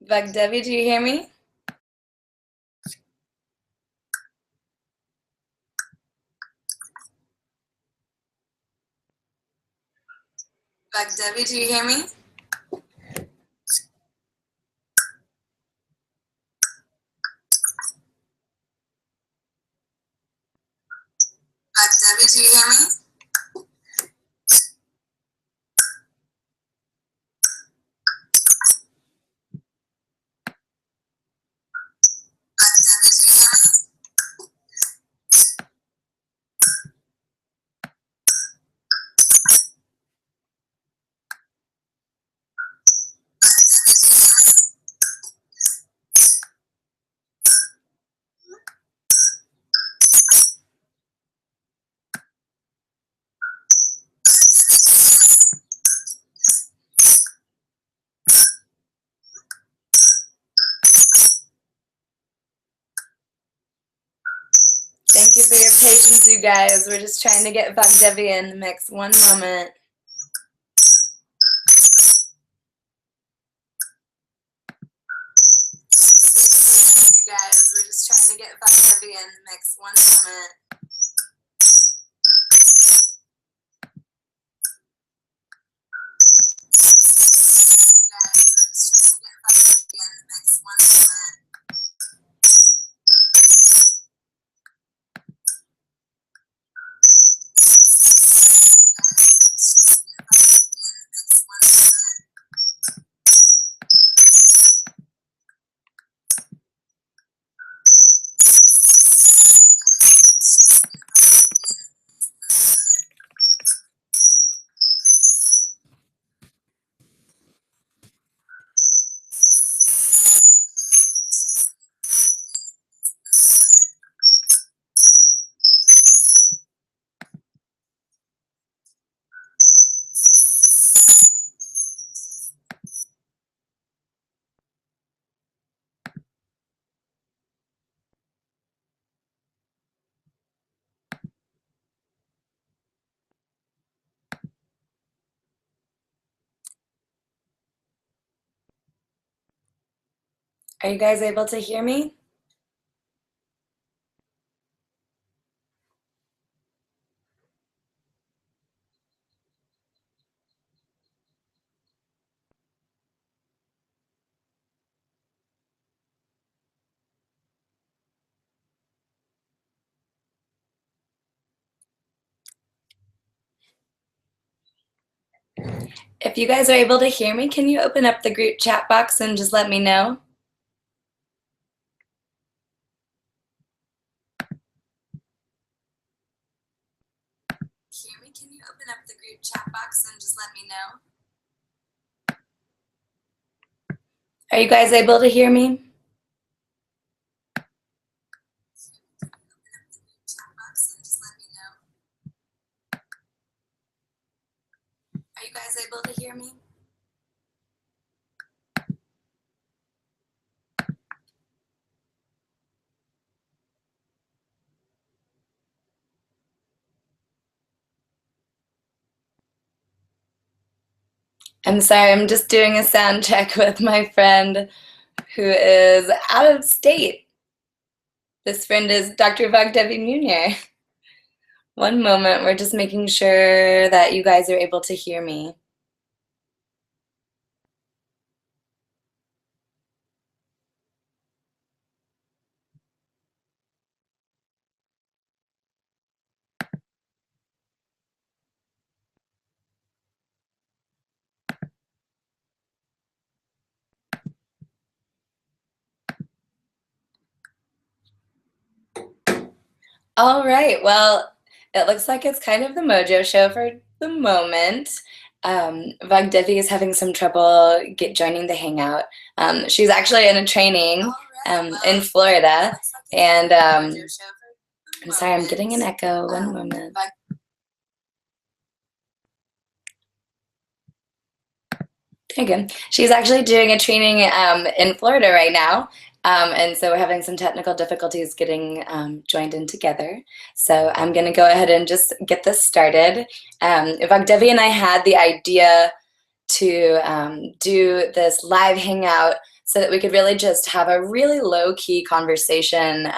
Vagdevi, do you hear me? Vagdevi, do you hear me? Vagdevi, do you hear me? Vagdevi, do you hear me? Thank you for your patience, you guys. We're just trying to get Vagdevi in the mix. One moment. You guys, we're just trying to get Vagdevi in the mix. One moment. Are you guys able to hear me? If you guys are able to hear me, can you open up the group chat box and just let me know? Hear me? Can you open up the group chat box and just let me know? Are you guys able to hear me? Are you guys able to hear me? I'm sorry, I'm just doing a sound check with my friend who is out of state. This friend is Dr. Vagdevi Meunier. One moment, we're just making sure that you guys are able to hear me. All right, well, it looks like it's kind of the Mojo show for the moment. Vagdevi is having some trouble joining the hangout. She's actually in a training in Florida, and I'm sorry, I'm getting an echo. One moment. Okay, she's actually doing a training in Florida right now. And so we're having some technical difficulties getting joined in together. So I'm going to go ahead and just get this started. Vagdevi and I had the idea to do this live hangout so that we could really just have a really low-key conversation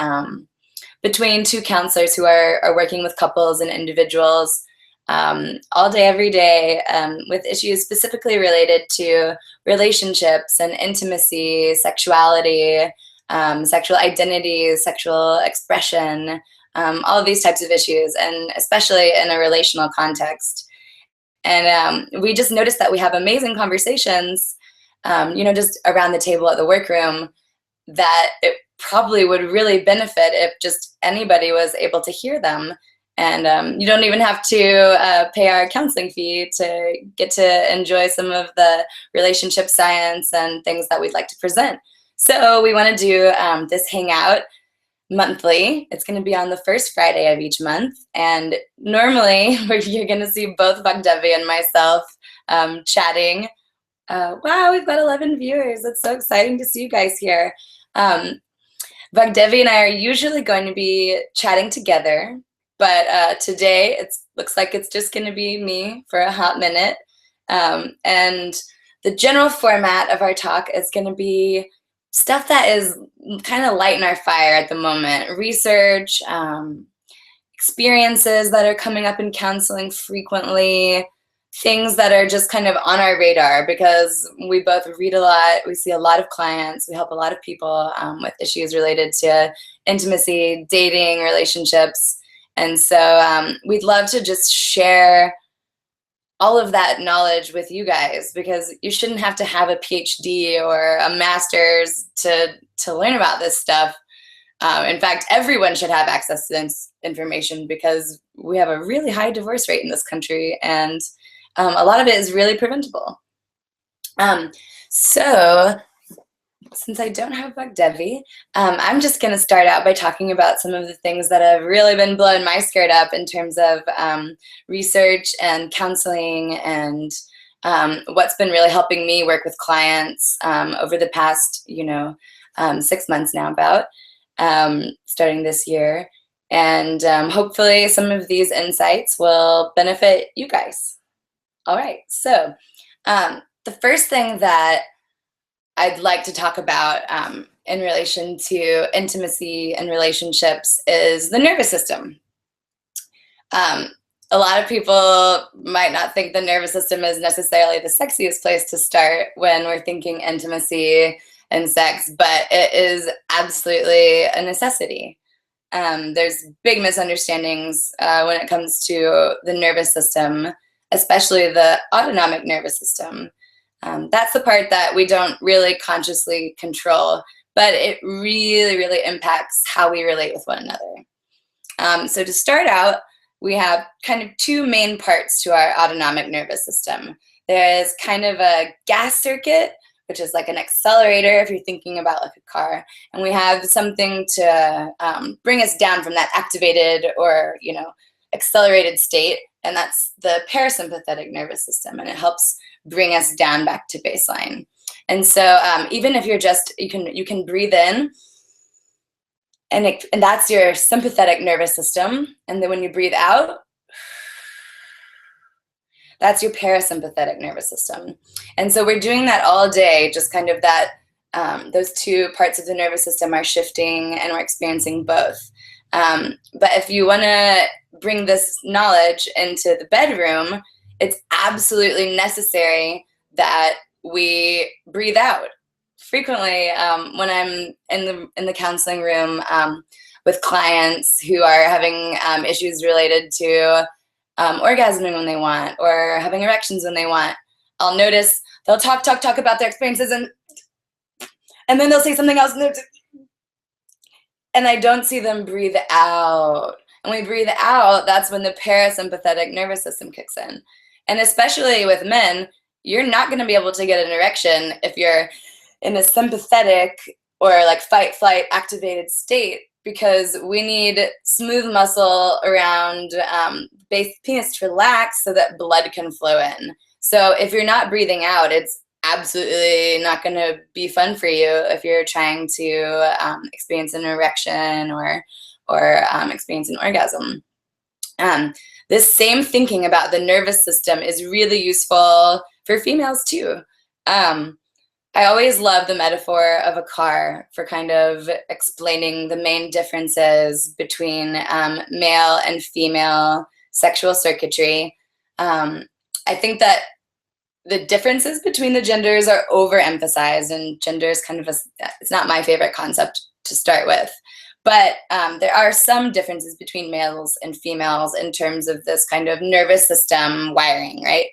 between two counselors who are working with couples and individuals all day, every day, with issues specifically related to relationships and intimacy, sexuality, sexual identity, sexual expression, all of these types of issues, and especially in a relational context. And we just noticed that we have amazing conversations, just around the table at the workroom, that it probably would really benefit if just anybody was able to hear them. And you don't even have to pay our counseling fee to get to enjoy some of the relationship science and things that we'd like to present. So we want to do this hangout monthly. It's going to be on the first Friday of each month. And normally you're going to see both Vagdevi and myself chatting. Wow, we've got 11 viewers. It's so exciting to see you guys here. Vagdevi and I are usually going to be chatting together, but today it looks like it's just going to be me for a hot minute. And the general format of our talk is going to be stuff that is kind of lighting our fire at the moment. Research, experiences that are coming up in counseling frequently, things that are just kind of on our radar because we both read a lot, we see a lot of clients, we help a lot of people with issues related to intimacy, dating, relationships. And so we'd love to just share all of that knowledge with you guys, because you shouldn't have to have a PhD or a master's to learn about this stuff. In fact, everyone should have access to this information because we have a really high divorce rate in this country, and a lot of it is really preventable. So since I don't have Vagdevi, I'm just going to start out by talking about some of the things that have really been blowing my skirt up in terms of research and counseling, and what's been really helping me work with clients over the past, 6 months now, about starting this year. And hopefully some of these insights will benefit you guys. All right, so the first thing that I'd like to talk about in relation to intimacy and relationships is the nervous system. A lot of people might not think the nervous system is necessarily the sexiest place to start when we're thinking intimacy and sex, but it is absolutely a necessity. There's big misunderstandings when it comes to the nervous system, especially the autonomic nervous system. That's the part that we don't really consciously control, but it really, really impacts how we relate with one another. So to start out, we have kind of two main parts to our autonomic nervous system. There's kind of a gas circuit, which is like an accelerator if you're thinking about like a car, and we have something to bring us down from that activated or accelerated state, and that's the parasympathetic nervous system, and it helps bring us down back to baseline. And so even if you're you can breathe in, and that's your sympathetic nervous system, and then when you breathe out, that's your parasympathetic nervous system. And so we're doing that all day, just kind of that those two parts of the nervous system are shifting, and we're experiencing both. But if you want to bring this knowledge into the bedroom, it's absolutely necessary that we breathe out. Frequently, when I'm in the counseling room with clients who are having issues related to orgasming when they want, or having erections when they want, I'll notice they'll talk about their experiences, and then they'll say something else, and I don't see them breathe out. And when we breathe out, that's when the parasympathetic nervous system kicks in. And especially with men, you're not going to be able to get an erection if you're in a sympathetic or like fight, flight activated state, because we need smooth muscle around base penis to relax so that blood can flow in. So if you're not breathing out, it's absolutely not going to be fun for you if you're trying to experience an erection or experience an orgasm. This same thinking about the nervous system is really useful for females too. I always love the metaphor of a car for kind of explaining the main differences between male and female sexual circuitry. I think that the differences between the genders are overemphasized, and gender is kind of it's not my favorite concept to start with. But there are some differences between males and females in terms of this kind of nervous system wiring, right?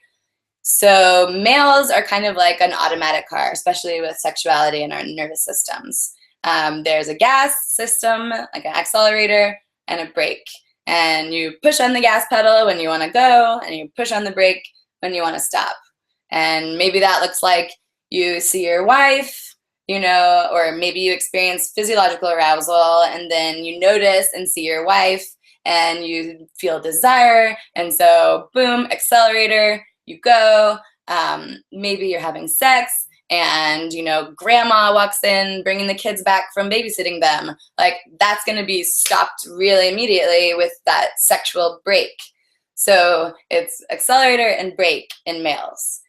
So males are kind of like an automatic car, especially with sexuality and our nervous systems. There's a gas system, like an accelerator, and a brake. And you push on the gas pedal when you want to go, and you push on the brake when you want to stop. And maybe that looks like you see your wife, or maybe you experience physiological arousal, and then you notice and see your wife, and you feel desire. And so, boom, accelerator. You go, maybe you're having sex, and grandma walks in bringing the kids back from babysitting them. Like, that's going to be stopped really immediately with that sexual break. So it's accelerator and brake in males.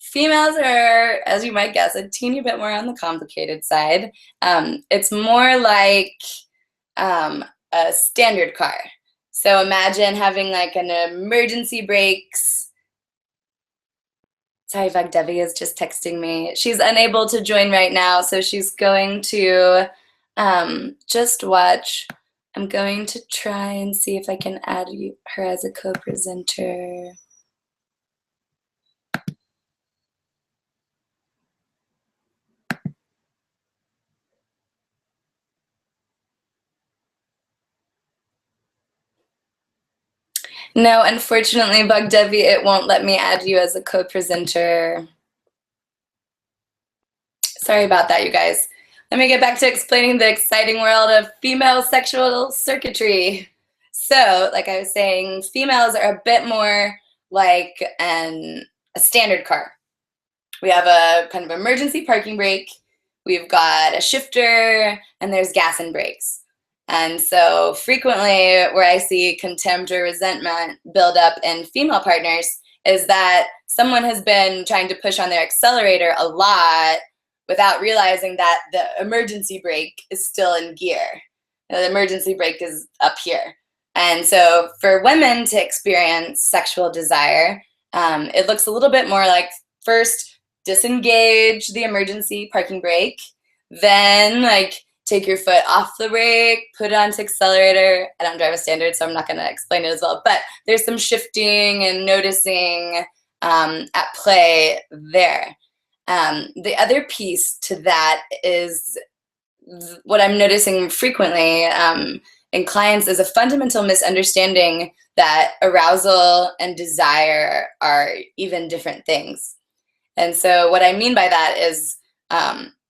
Females are, as you might guess, a teeny bit more on the complicated side. It's more like a standard car. So imagine having like an emergency brakes. Sorry, Vagdevi is just texting me. She's unable to join right now, so she's going to just watch. I'm going to try and see if I can add her as a co-presenter. No, unfortunately, Vagdevi, it won't let me add you as a co-presenter. Sorry about that, you guys. Let me get back to explaining the exciting world of female sexual circuitry. So, like I was saying, females are a bit more like a standard car. We have a kind of emergency parking brake, we've got a shifter, and there's gas and brakes. And so frequently where I see contempt or resentment build up in female partners is that someone has been trying to push on their accelerator a lot without realizing that the emergency brake is still in gear. The emergency brake is up here. And so for women to experience sexual desire, it looks a little bit more like, first, disengage the emergency parking brake, then take your foot off the brake, put it onto accelerator. I don't drive a standard, so I'm not going to explain it as well, but there's some shifting and noticing at play there. The other piece to that is what I'm noticing frequently in clients is a fundamental misunderstanding that arousal and desire are even different things. And so what I mean by that is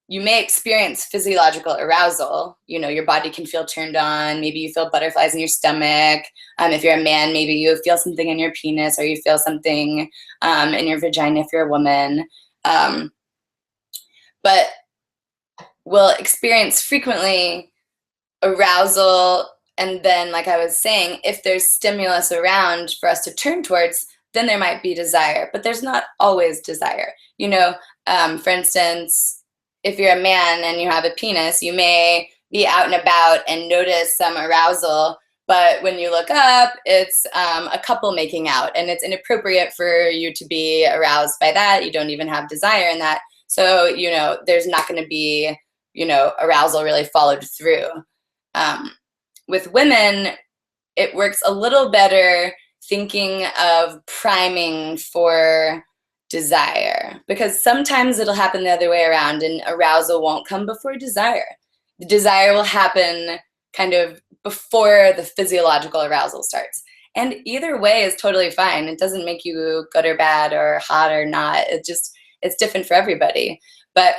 you may experience physiological arousal. Your body can feel turned on. Maybe you feel butterflies in your stomach. If you're a man, maybe you feel something in your penis, or you feel something in your vagina if you're a woman. But we'll experience frequently arousal, and then, like I was saying, if there's stimulus around for us to turn towards, then there might be desire, but there's not always desire. For instance, if you're a man and you have a penis, you may be out and about and notice some arousal, but when you look up, it's a couple making out, and it's inappropriate for you to be aroused by that. You don't even have desire in that. So, there's not going to be, arousal really followed through. With women, it works a little better thinking of priming for desire, because sometimes it'll happen the other way around, and arousal won't come before desire. The desire will happen kind of before the physiological arousal starts. And either way is totally fine. It doesn't make you good or bad or hot or not. It's different for everybody. But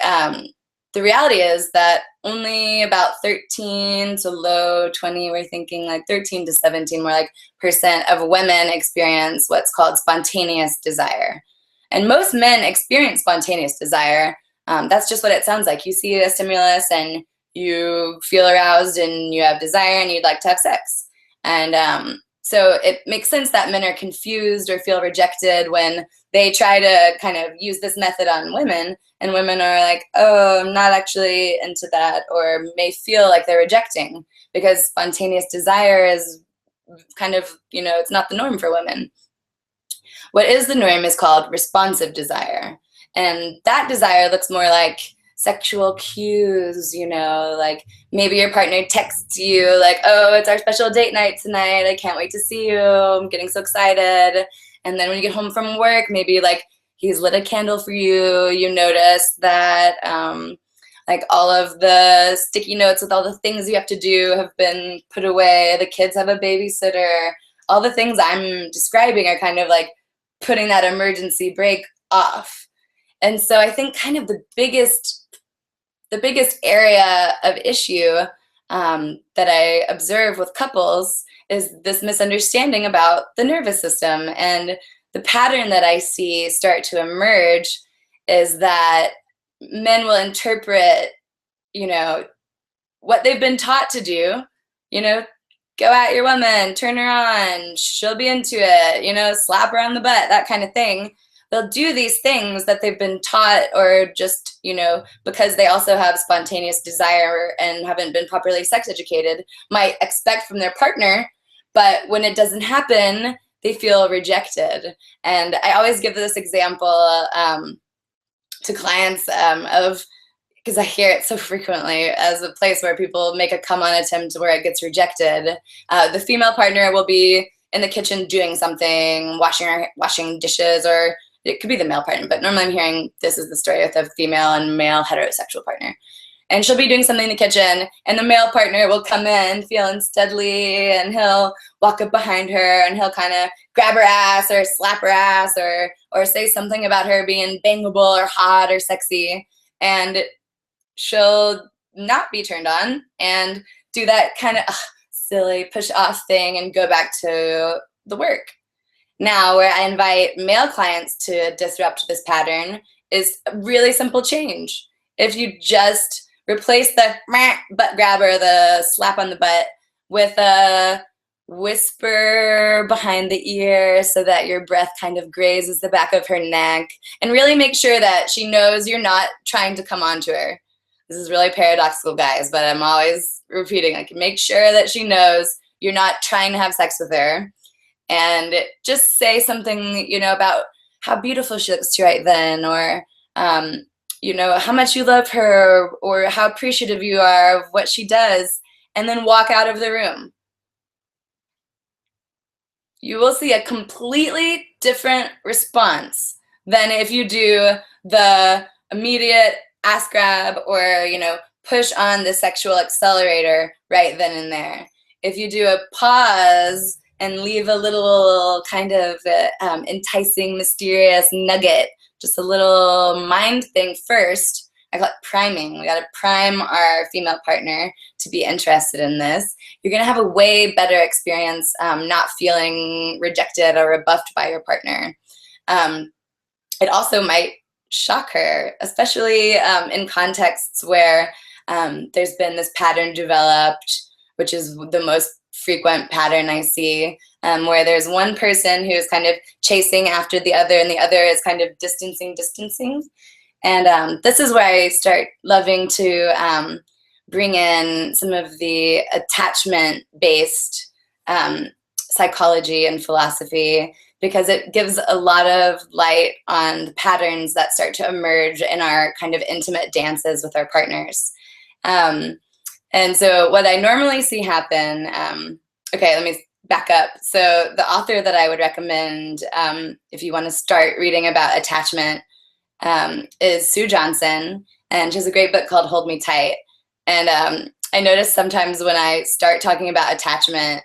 the reality is that only about 13 to low 20, we're thinking like 13 to 17 more like % of women experience what's called spontaneous desire. And most men experience spontaneous desire. That's just what it sounds like. You see a stimulus and you feel aroused and you have desire and you'd like to have sex. And so it makes sense that men are confused or feel rejected when they try to kind of use this method on women, and women are like, oh, I'm not actually into that, or may feel like they're rejecting, because spontaneous desire is kind of, it's not the norm for women. What is the norm is called responsive desire. And that desire looks more like sexual cues, like maybe your partner texts you like, oh, it's our special date night tonight. I can't wait to see you. I'm getting so excited. And then when you get home from work, maybe like he's lit a candle for you. You notice that like all of the sticky notes with all the things you have to do have been put away. The kids have a babysitter. All the things I'm describing are kind of like putting that emergency brake off. And so I think kind of the biggest area of issue that I observe with couples is this misunderstanding about the nervous system. And the pattern that I see start to emerge is that men will interpret, what they've been taught to do, go at your woman, turn her on, she'll be into it, slap her on the butt, that kind of thing. They'll do these things that they've been taught, or just, because they also have spontaneous desire and haven't been properly sex educated, might expect from their partner. But when it doesn't happen, they feel rejected. And I always give this example to clients of, because I hear it so frequently, as a place where people make a come-on attempt where it gets rejected. The female partner will be in the kitchen doing something, washing dishes, or it could be the male partner, but normally I'm hearing this is the story with a female and male heterosexual partner. And she'll be doing something in the kitchen, and the male partner will come in feeling steadily, and he'll walk up behind her, and he'll kind of grab her ass or slap her ass, or say something about her being bangable or hot or sexy. And she'll not be turned on and do that kind of silly push off thing and go back to the work. Now, where I invite male clients to disrupt this pattern is a really simple change. If you just replace the butt grab or the slap on the butt with a whisper behind the ear so that your breath kind of grazes the back of her neck, and really make sure that she knows you're not trying to come onto her. This is really paradoxical, guys, but I'm always repeating, like, make sure that she knows you're not trying to have sex with her. And just say something, about how beautiful she looks to you right then, or, how much you love her, or how appreciative you are of what she does, and then walk out of the room. You will see a completely different response than if you do the immediate ass grab or, push on the sexual accelerator right then and there. If you do a pause and leave a little kind of enticing, mysterious nugget, just a little mind thing first. I call it priming. We got to prime our female partner to be interested in this. You're going to have a way better experience not feeling rejected or rebuffed by your partner. It also might shock her, especially in contexts where there's been this pattern developed, which is the most frequent pattern I see, where there's one person who is kind of chasing after the other, and the other is kind of distancing. And this is where I start loving to bring in some of the attachment-based psychology and philosophy, because it gives a lot of light on the patterns that start to emerge in our kind of intimate dances with our partners. And so what I normally see happen, okay, let me back up. So the author that I would recommend if you want to start reading about attachment is Sue Johnson, and she has a great book called Hold Me Tight. And I notice sometimes when I start talking about attachment,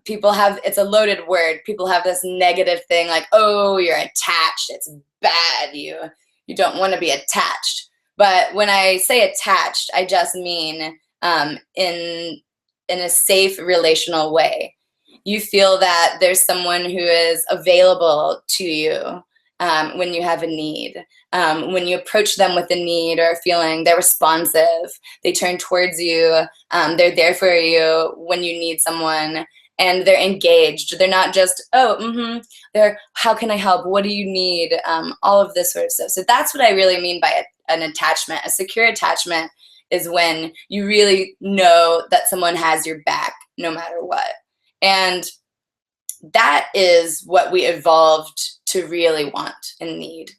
people have, it's a loaded word. People have this negative thing like, oh, you're attached. It's bad. You don't want to be attached. But when I say attached, I just mean in a safe relational way. You feel that there's someone who is available to you when you have a need. When you approach them with a need or a feeling, they're responsive. They turn towards you. They're there for you when you need someone. and they're engaged. They're not just, oh, they're, how can I help? What do you need? All of this sort of stuff. So that's what I really mean by an attachment. A secure attachment is when you really know that someone has your back no matter what. And that is what we evolved to really want and need.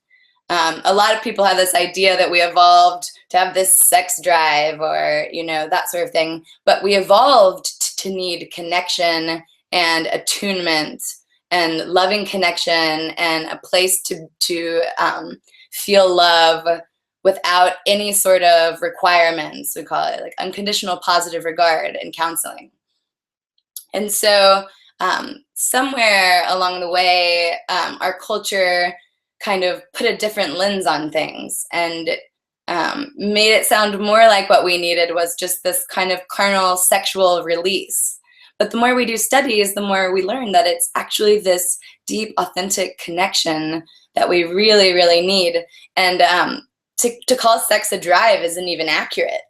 A lot of people have this idea that we evolved to have this sex drive or, that sort of thing. But we evolved to need connection and attunement and loving connection and a place to feel love without any sort of requirements. We call it like unconditional positive regard in counseling. And so somewhere along the way, our culture kind of put a different lens on things and made it sound more like what we needed was just this kind of carnal sexual release. But the more we do studies, the more we learn that it's actually this deep, authentic connection that we really, really need. And to call sex a drive isn't even accurate.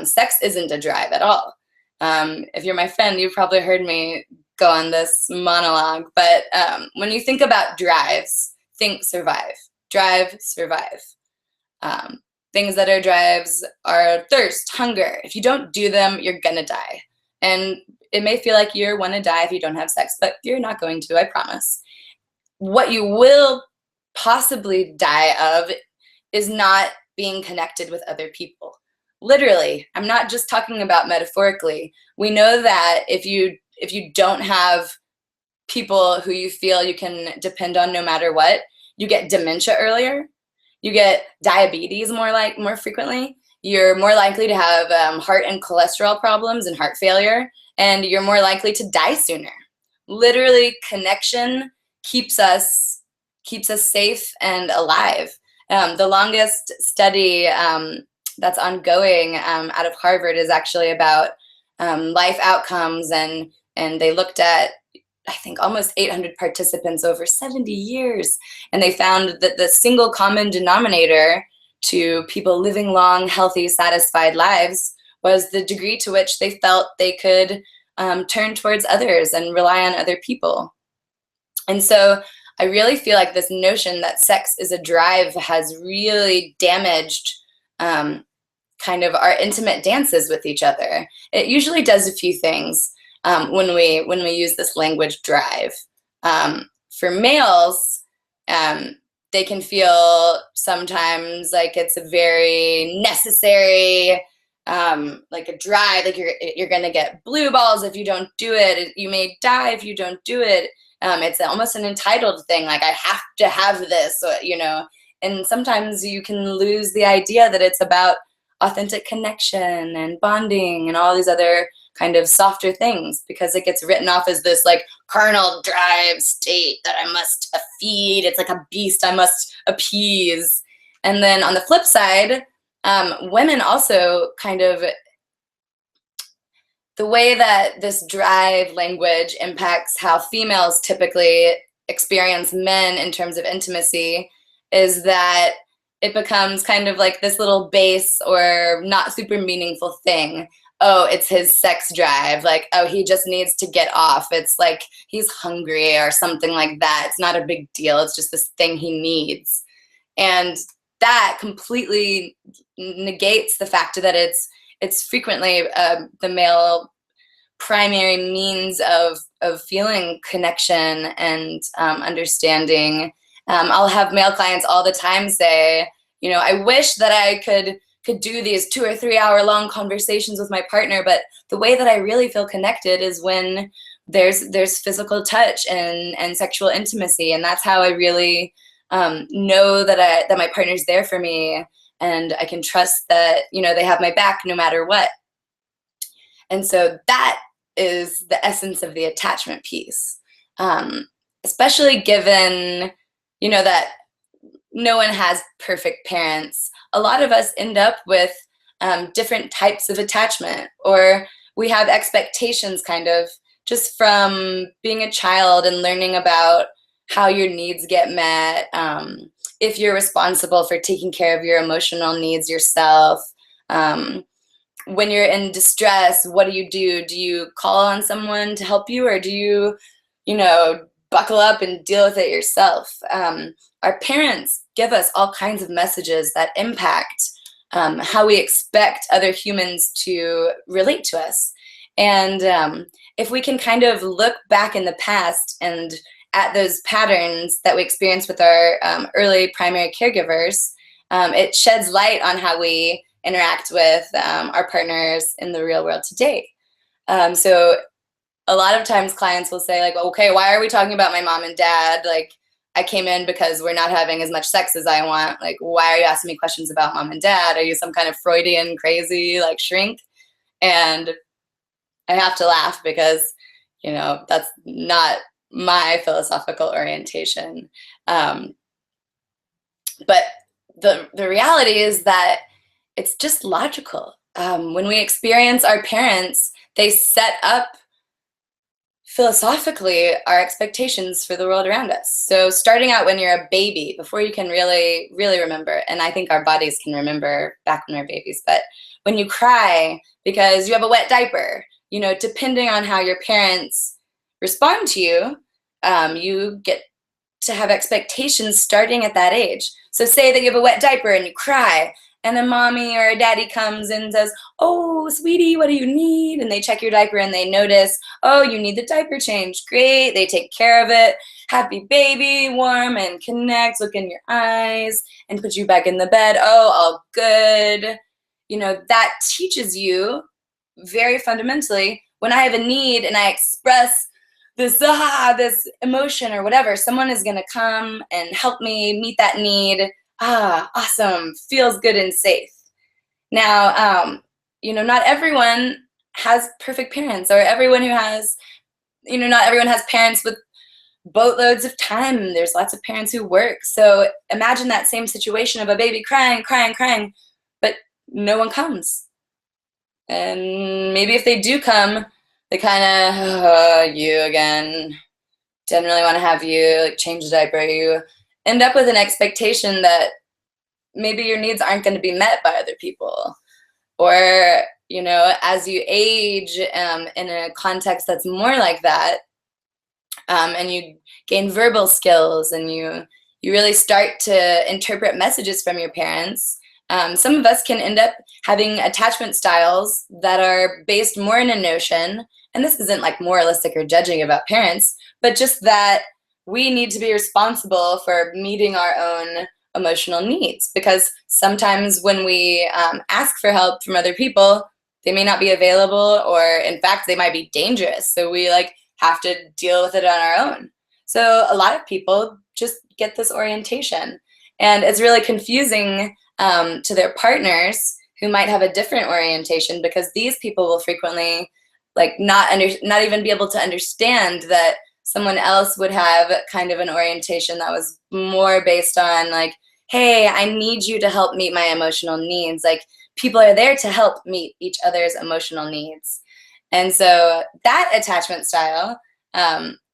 Sex isn't a drive at all. If you're my friend, you've probably heard me go on this monologue. But when you think about drives, think survive. Drive, survive. Things that are drives are thirst, hunger. If you don't do them, you're gonna die. And it may feel like you want to die if you don't have sex, but you're not going to, I promise. What you will possibly die of is not being connected with other people. Literally, I'm not just talking about metaphorically. We know that if you don't have people who you feel you can depend on no matter what, you get dementia earlier, you get diabetes more frequently, you're more likely to have heart and cholesterol problems and heart failure, and you're more likely to die sooner. Literally, connection keeps us safe and alive. The longest study that's ongoing out of Harvard is actually about life outcomes, and they looked at, I think, almost 800 participants over 70 years, and they found that the single common denominator to people living long, healthy, satisfied lives was the degree to which they felt they could turn towards others and rely on other people. And so I really feel like this notion that sex is a drive has really damaged kind of our intimate dances with each other. It usually does a few things when we use this language drive. For males, they can feel sometimes like it's a very necessary, like a drive, like you're gonna get blue balls if you don't do it. You may die if you don't do it. It's almost an entitled thing, like I have to have this, and sometimes you can lose the idea that it's about authentic connection and bonding and all these other kind of softer things, because it gets written off as this like carnal drive state that I must feed. It's like a beast I must appease. And then on the flip side, women also kind of, the way that this drive language impacts how females typically experience men in terms of intimacy is that it becomes kind of like this little base or not super meaningful thing. Oh, it's his sex drive. Like, oh, he just needs to get off. It's like he's hungry or something like that. It's not a big deal. It's just this thing he needs. And that completely negates the fact that it's frequently the male primary means of feeling connection and understanding. I'll have male clients all the time say, I wish that I could do these 2 or 3 hour long conversations with my partner, but the way that I really feel connected is when there's physical touch and sexual intimacy, and that's how I really know that my partner's there for me, and I can trust that they have my back no matter what. And so that is the essence of the attachment piece, especially given that no one has perfect parents. A lot of us end up with different types of attachment, or we have expectations kind of just from being a child and learning about how your needs get met, if you're responsible for taking care of your emotional needs yourself, when you're in distress, what do? Do you call on someone to help you, or do you, buckle up and deal with it yourself? Our parents give us all kinds of messages that impact how we expect other humans to relate to us. And if we can kind of look back in the past and at those patterns that we experienced with our early primary caregivers, it sheds light on how we interact with our partners in the real world today. So a lot of times clients will say, like, okay, why are we talking about my mom and dad? Like, I came in because we're not having as much sex as I want. Like, why are you asking me questions about mom and dad? Are you some kind of Freudian crazy, like, shrink? And I have to laugh because, that's not my philosophical orientation. But the reality is that it's just logical. When we experience our parents, they set up philosophically our expectations for the world around us. So starting out when you're a baby, before you can really, really remember, and I think our bodies can remember back when we're babies, but when you cry because you have a wet diaper, depending on how your parents respond to you, you get to have expectations starting at that age. So say that you have a wet diaper and you cry, and then mommy or daddy comes and says, oh, sweetie, what do you need? And they check your diaper and they notice, oh, you need the diaper change. Great. They take care of it. Happy baby, warm and connect, look in your eyes and put you back in the bed. Oh, all good. That teaches you very fundamentally, when I have a need and I express this emotion or whatever, someone is going to come and help me meet that need. Awesome, feels good and safe. Now, not everyone has perfect parents, or everyone who has, not everyone has parents with boatloads of time. There's lots of parents who work. So imagine that same situation of a baby crying, but no one comes. And maybe if they do come, they kind of, you again, didn't really want to have you, like, change the diaper. You end up with an expectation that maybe your needs aren't going to be met by other people. Or, as you age in a context that's more like that, and you gain verbal skills and you really start to interpret messages from your parents, some of us can end up having attachment styles that are based more in a notion, and this isn't like moralistic or judging about parents, but just that we need to be responsible for meeting our own emotional needs, because sometimes when we ask for help from other people, they may not be available, or in fact they might be dangerous, so we have to deal with it on our own. So a lot of people just get this orientation, and it's really confusing to their partners who might have a different orientation, because these people will frequently not even be able to understand that someone else would have kind of an orientation that was more based on hey, I need you to help meet my emotional needs. People are there to help meet each other's emotional needs. And so that attachment style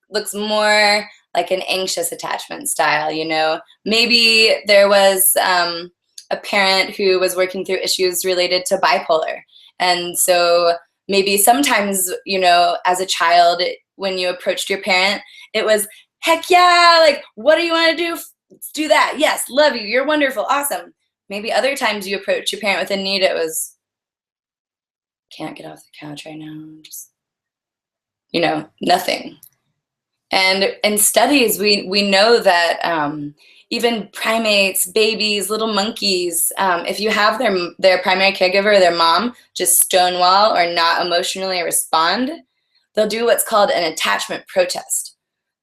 looks more like an anxious attachment style. Maybe there was a parent who was working through issues related to bipolar. And so maybe sometimes, as a child, when you approached your parent, it was, heck yeah, what do you want to do? Let's do that. Yes, love you. You're wonderful. Awesome. Maybe other times you approach your parent with a need, it was, can't get off the couch right now. Just, nothing. And in studies, we know that even primates, babies, little monkeys, if you have their primary caregiver, their mom, just stonewall or not emotionally respond, they'll do what's called an attachment protest.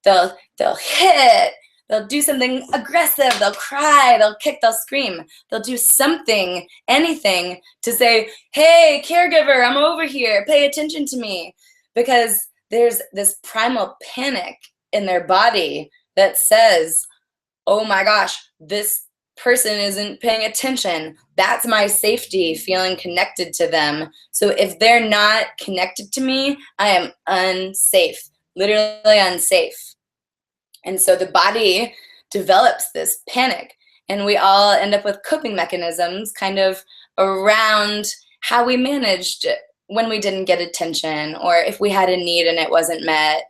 They'll hit, they'll do something aggressive, they'll cry, they'll kick, they'll scream. They'll do something, anything to say, hey, caregiver, I'm over here, pay attention to me. Because there's this primal panic in their body that says, oh my gosh, this person isn't paying attention. That's my safety, feeling connected to them. So if they're not connected to me, I am unsafe, literally unsafe. And so the body develops this panic, and we all end up with coping mechanisms kind of around how we managed when we didn't get attention, or if we had a need and it wasn't met.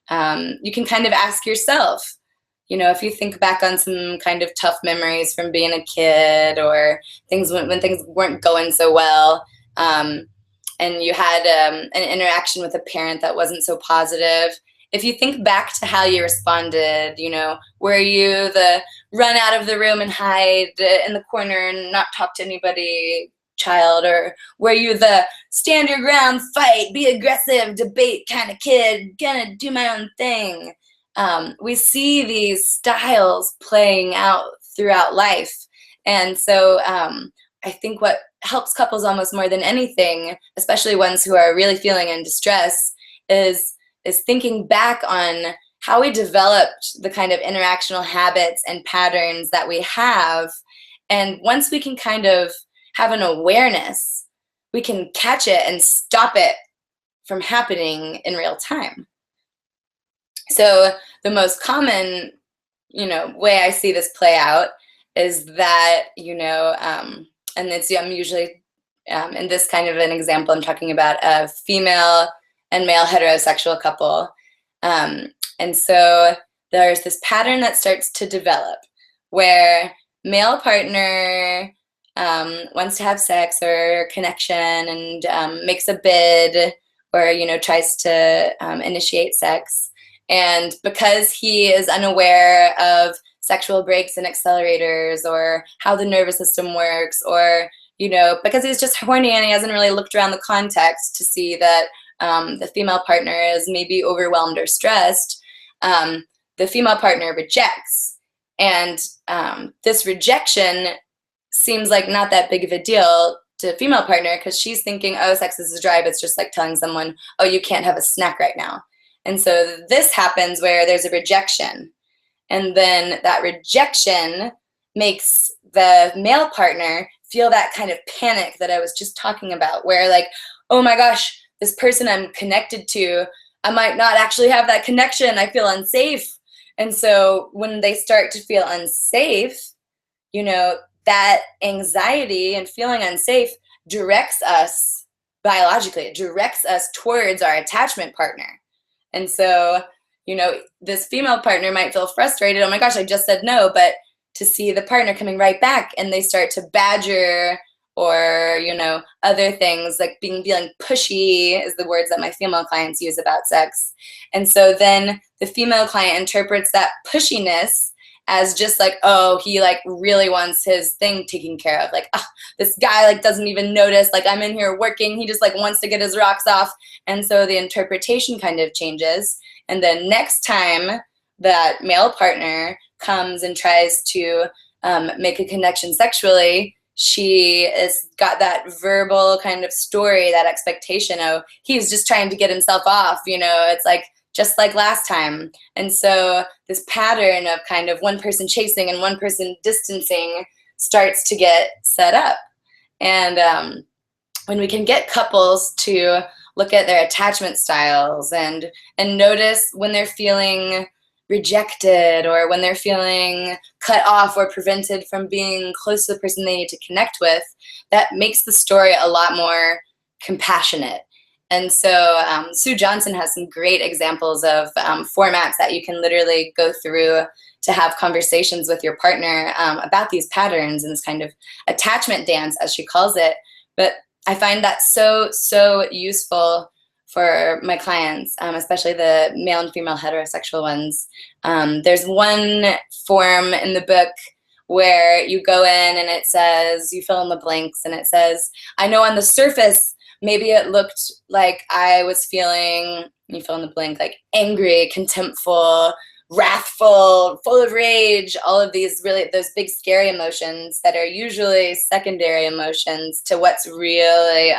You can kind of ask yourself, if you think back on some kind of tough memories from being a kid, or things when things weren't going so well, and you had an interaction with a parent that wasn't so positive. If you think back to how you responded, were you the run out of the room and hide in the corner and not talk to anybody child, or were you the stand your ground, fight, be aggressive, debate kind of kid, gonna do my own thing? We see these styles playing out throughout life. And so I think what helps couples almost more than anything, especially ones who are really feeling in distress, is thinking back on how we developed the kind of interactional habits and patterns that we have. And once we can kind of have an awareness, we can catch it and stop it from happening in real time. So the most common, way I see this play out is that, and I'm usually in this kind of an example, I'm talking about a female and male heterosexual couple. And so there's this pattern that starts to develop where male partner wants to have sex or connection and makes a bid, or, tries to initiate sex. And because he is unaware of sexual brakes and accelerators, or how the nervous system works, or, because he's just horny and he hasn't really looked around the context to see that the female partner is maybe overwhelmed or stressed, the female partner rejects. And this rejection seems like not that big of a deal to the female partner, because she's thinking, oh, sex is a drive. It's just like telling someone, oh, you can't have a snack right now. And so this happens where there's a rejection. And then that rejection makes the male partner feel that kind of panic that I was just talking about, where like, oh my gosh, this person I'm connected to, I might not actually have that connection. I feel unsafe. And so when they start to feel unsafe, that anxiety and feeling unsafe directs us biologically. It directs us towards our attachment partner. And so, this female partner might feel frustrated. Oh my gosh, I just said no. But to see the partner coming right back and they start to badger, or, other things like feeling pushy is the words that my female clients use about sex. And so then the female client interprets that pushiness as just like, oh, he like really wants his thing taken care of. Like, oh, this guy like doesn't even notice, like I'm in here working. He just like wants to get his rocks off. And so the interpretation kind of changes. And then next time that male partner comes and tries to make a connection sexually, she has got that verbal kind of story, that expectation, oh, he's just trying to get himself off, it's like, just like last time. And so this pattern of kind of one person chasing and one person distancing starts to get set up. And when we can get couples to look at their attachment styles and notice when they're feeling rejected, or when they're feeling cut off or prevented from being close to the person they need to connect with, that makes the story a lot more compassionate. And so Sue Johnson has some great examples of formats that you can literally go through to have conversations with your partner about these patterns and this kind of attachment dance, as she calls it. But I find that so, so useful for my clients, especially the male and female heterosexual ones. There's one form in the book where you go in and it says, you fill in the blanks, and it says, I know on the surface, maybe it looked like I was feeling, you fill in the blank, like angry, contemptful, wrathful, full of rage, all of these really, those big scary emotions that are usually secondary emotions to what's really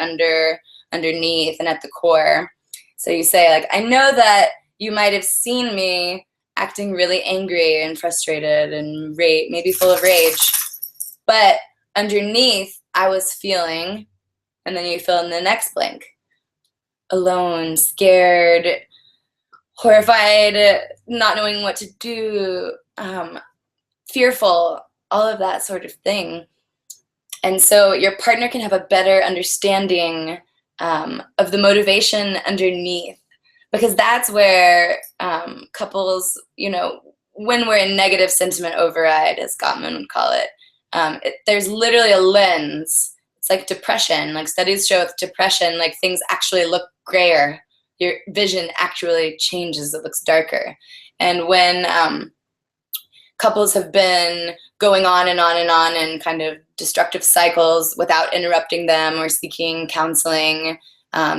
underneath and at the core. So you say, like, I know that you might have seen me acting really angry and frustrated and maybe full of rage, but underneath I was feeling, and then you fill in the next blank, alone, scared, horrified, not knowing what to do, fearful, all of that sort of thing. And so your partner can have a better understanding of the motivation underneath, because that's where couples, when we're in negative sentiment override, as Gottman would call it, there's literally a lens. It's like depression. Like studies show with depression, like things actually look grayer. Your vision actually changes. It looks darker. And when couples have been going on and on and on in kind of destructive cycles without interrupting them or seeking counseling,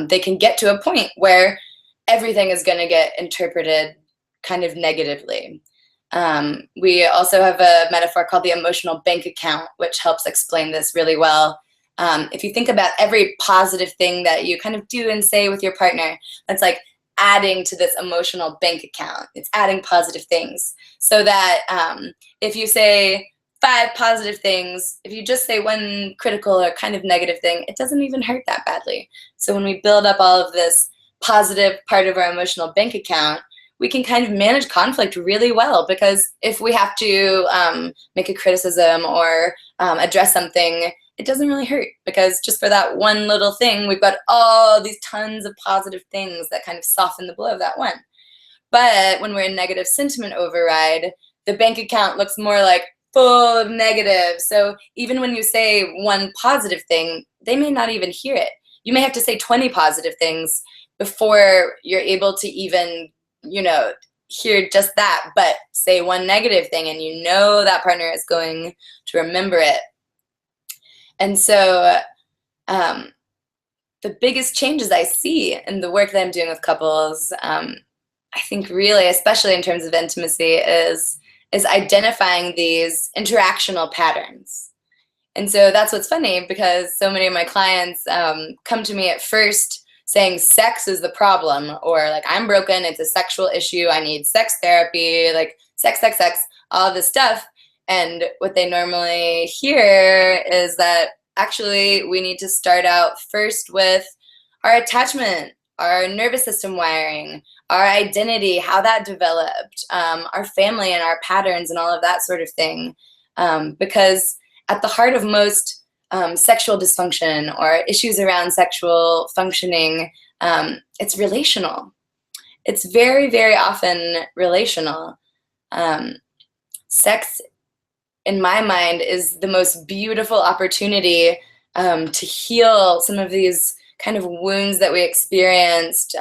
they can get to a point where everything is going to get interpreted kind of negatively. We also have a metaphor called the emotional bank account, which helps explain this really well. If you think about every positive thing that you kind of do and say with your partner, that's like adding to this emotional bank account. It's adding positive things, so that if you say 5 positive things, if you just say one critical or kind of negative thing, it doesn't even hurt that badly. So when we build up all of this positive part of our emotional bank account, we can kind of manage conflict really well, because if we have to make a criticism or address something, it doesn't really hurt, because just for that one little thing, we've got all these tons of positive things that kind of soften the blow of that one. But when we're in negative sentiment override, the bank account looks more like full of negative. So even when you say one positive thing, they may not even hear it. You may have to say 20 positive things before you're able to even, hear just that. But say one negative thing and that partner is going to remember it. And so the biggest changes I see in the work that I'm doing with couples, I think really, especially in terms of intimacy, is identifying these interactional patterns. And so that's what's funny, because so many of my clients come to me at first saying sex is the problem, or like, I'm broken, it's a sexual issue, I need sex therapy, like sex, all this stuff. And what they normally hear is that actually we need to start out first with our attachment, our nervous system wiring, our identity, how that developed, our family and our patterns and all of that sort of thing. Because at the heart of most sexual dysfunction or issues around sexual functioning, it's relational. It's very, very often relational. Sex, in my mind, is the most beautiful opportunity to heal some of these kind of wounds that we experienced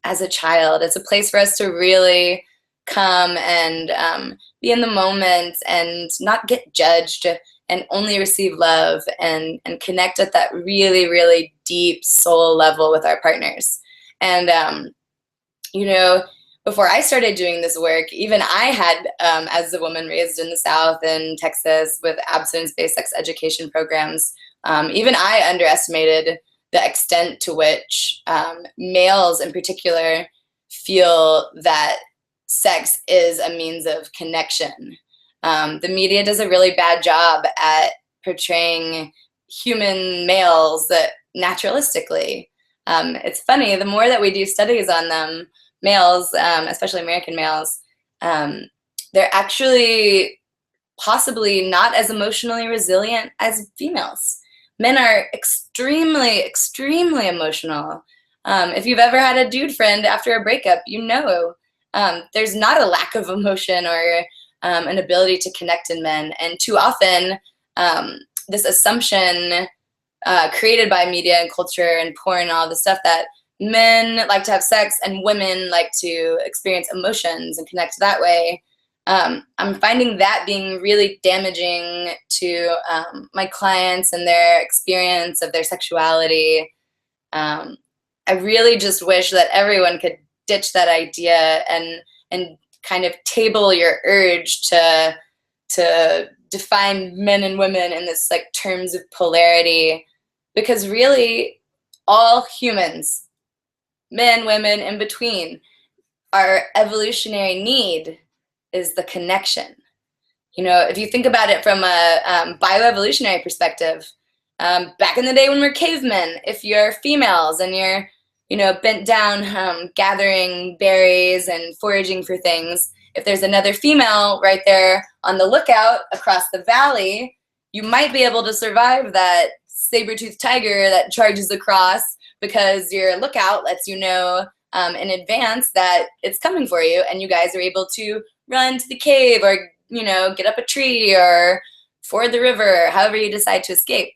as a child. It's a place for us to really come and be in the moment and not get judged, and only receive love and connect at that really, really deep soul level with our partners. And, before I started doing this work, even I had, as a woman raised in the South in Texas with abstinence-based sex education programs, even I underestimated the extent to which males in particular feel that sex is a means of connection. The media does a really bad job at portraying human males that naturalistically. It's funny, the more that we do studies on them, males, especially American males, they're actually possibly not as emotionally resilient as females. Men are extremely, extremely emotional. If you've ever had a dude friend after a breakup, there's not a lack of emotion or an ability to connect in men. And too often, this assumption created by media and culture and porn and all the stuff that men like to have sex and women like to experience emotions and connect that way. I'm finding that being really damaging to my clients and their experience of their sexuality. I really just wish that everyone could ditch that idea and kind of table your urge to define men and women in this like terms of polarity, because really all humans, men, women, in between, our evolutionary need is the connection. If you think about it from a bioevolutionary perspective, back in the day when we're cavemen, if you're females and you're bent down gathering berries and foraging for things, if there's another female right there on the lookout across the valley, you might be able to survive that saber-toothed tiger that charges across because your lookout lets you know in advance that it's coming for you, and you guys are able to run to the cave or, get up a tree or ford the river, however you decide to escape.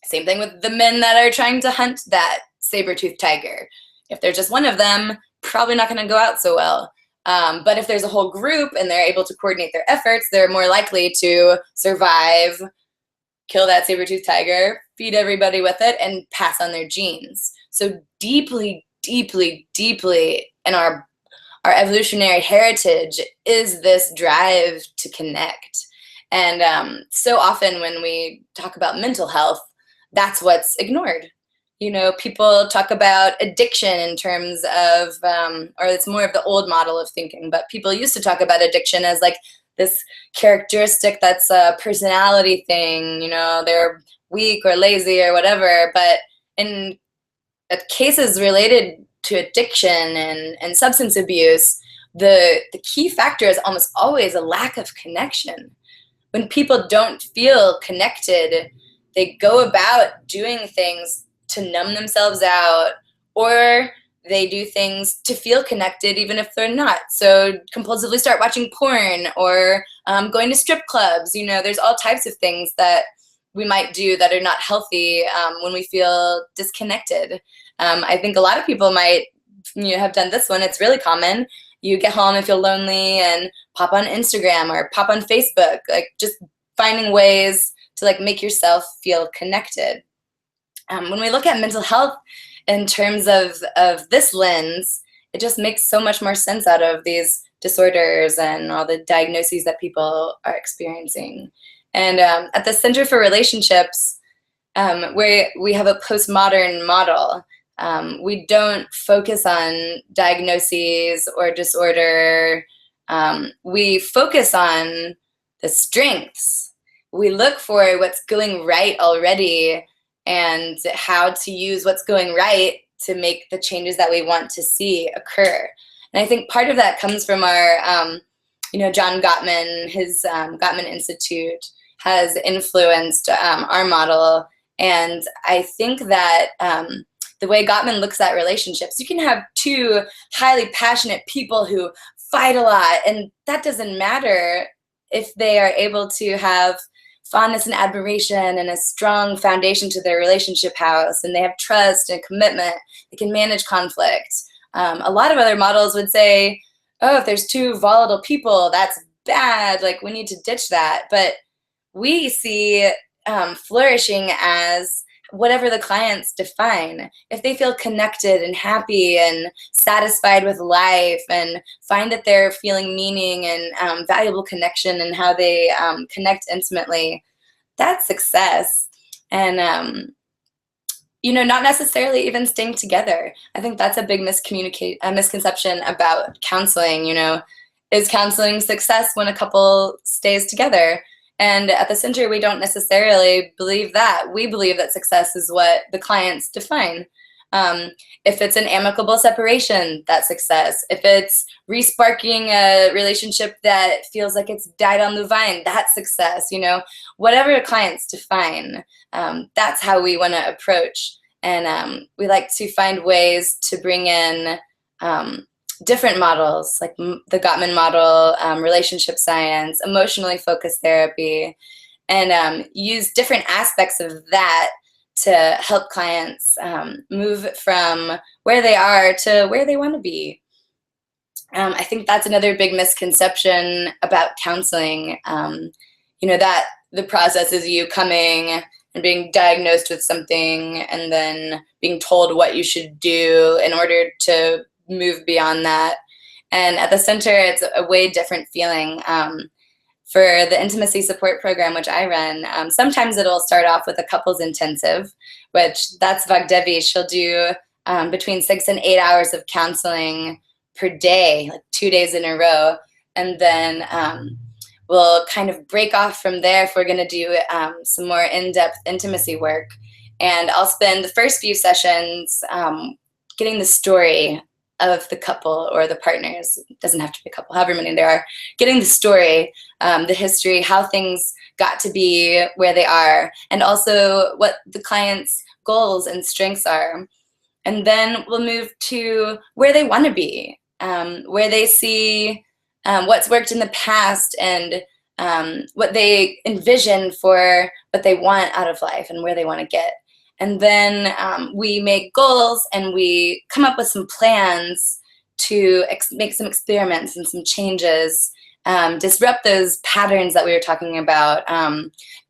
Same thing with the men that are trying to hunt that saber-toothed tiger. If there's just one of them, probably not going to go out so well. But if there's a whole group and they're able to coordinate their efforts, they're more likely to survive, kill that saber-toothed tiger, feed everybody with it, and pass on their genes. So deeply, deeply, deeply in our evolutionary heritage is this drive to connect. And so often when we talk about mental health, that's what's ignored. People talk about addiction in terms of, or it's more of the old model of thinking, but people used to talk about addiction as like this characteristic that's a personality thing, they're weak or lazy or whatever. But in cases related to addiction and substance abuse, the key factor is almost always a lack of connection. When people don't feel connected, they go about doing things to numb themselves out, or they do things to feel connected even if they're not. So compulsively start watching porn or going to strip clubs. There's all types of things that we might do that are not healthy when we feel disconnected. I think a lot of people might have done this one. It's really common. You get home and feel lonely and pop on Instagram or pop on Facebook, like just finding ways to like make yourself feel connected. When we look at mental health in terms of this lens, it just makes so much more sense out of these disorders and all the diagnoses that people are experiencing. And at the Center for Relationships, where we have a postmodern model, we don't focus on diagnoses or disorder. We focus on the strengths. We look for what's going right already and how to use what's going right to make the changes that we want to see occur. And I think part of that comes from our, John Gottman, his Gottman Institute has influenced our model. And I think that the way Gottman looks at relationships, you can have two highly passionate people who fight a lot, and that doesn't matter if they are able to have fondness and admiration and a strong foundation to their relationship house, and they have trust and commitment. They can manage conflict. A lot of other models would say, oh, if there's two volatile people, that's bad. Like, we need to ditch that. But we see flourishing as whatever the clients define. If they feel connected and happy and satisfied with life and find that they're feeling meaning and valuable connection and how they connect intimately, that's success. And, not necessarily even staying together. I think that's a big misconception about counseling. Is counseling success when a couple stays together? And at the center, we don't necessarily believe that. We believe that success is what the clients define. If it's an amicable separation, that's success. If it's resparking a relationship that feels like it's died on the vine, that's success. Whatever clients define, that's how we want to approach. And we like to find ways to bring in different models, like the Gottman model, relationship science, emotionally focused therapy, and use different aspects of that to help clients move from where they are to where they want to be. I think that's another big misconception about counseling, that the process is you coming and being diagnosed with something and then being told what you should do in order to move beyond that. And at the center, it's a way different feeling. For the intimacy support program, which I run, sometimes it'll start off with a couples intensive, which that's Vagdevi. She'll do between 6 and 8 hours of counseling per day, like 2 days in a row. And then we'll kind of break off from there if we're going to do some more in-depth intimacy work. And I'll spend the first few sessions getting the story of the couple or the partners. It doesn't have to be a couple, however many there are, getting the story, the history, how things got to be where they are, and also what the client's goals and strengths are. And then we'll move to where they want to be, where they see what's worked in the past, and what they envision for what they want out of life and where they want to get. And then we make goals, and we come up with some plans to make some experiments and some changes, disrupt those patterns that we were talking about,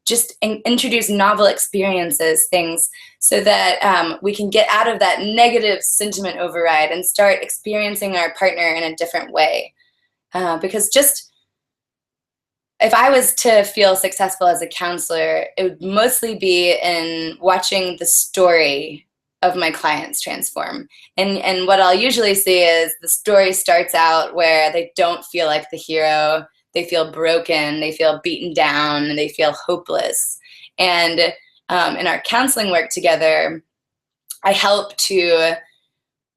just introduce novel experiences, things, so that we can get out of that negative sentiment override and start experiencing our partner in a different way. Because just if I was to feel successful as a counselor, it would mostly be in watching the story of my clients transform. And what I'll usually see is the story starts out where they don't feel like the hero, they feel broken, they feel beaten down, and they feel hopeless. And in our counseling work together, I help to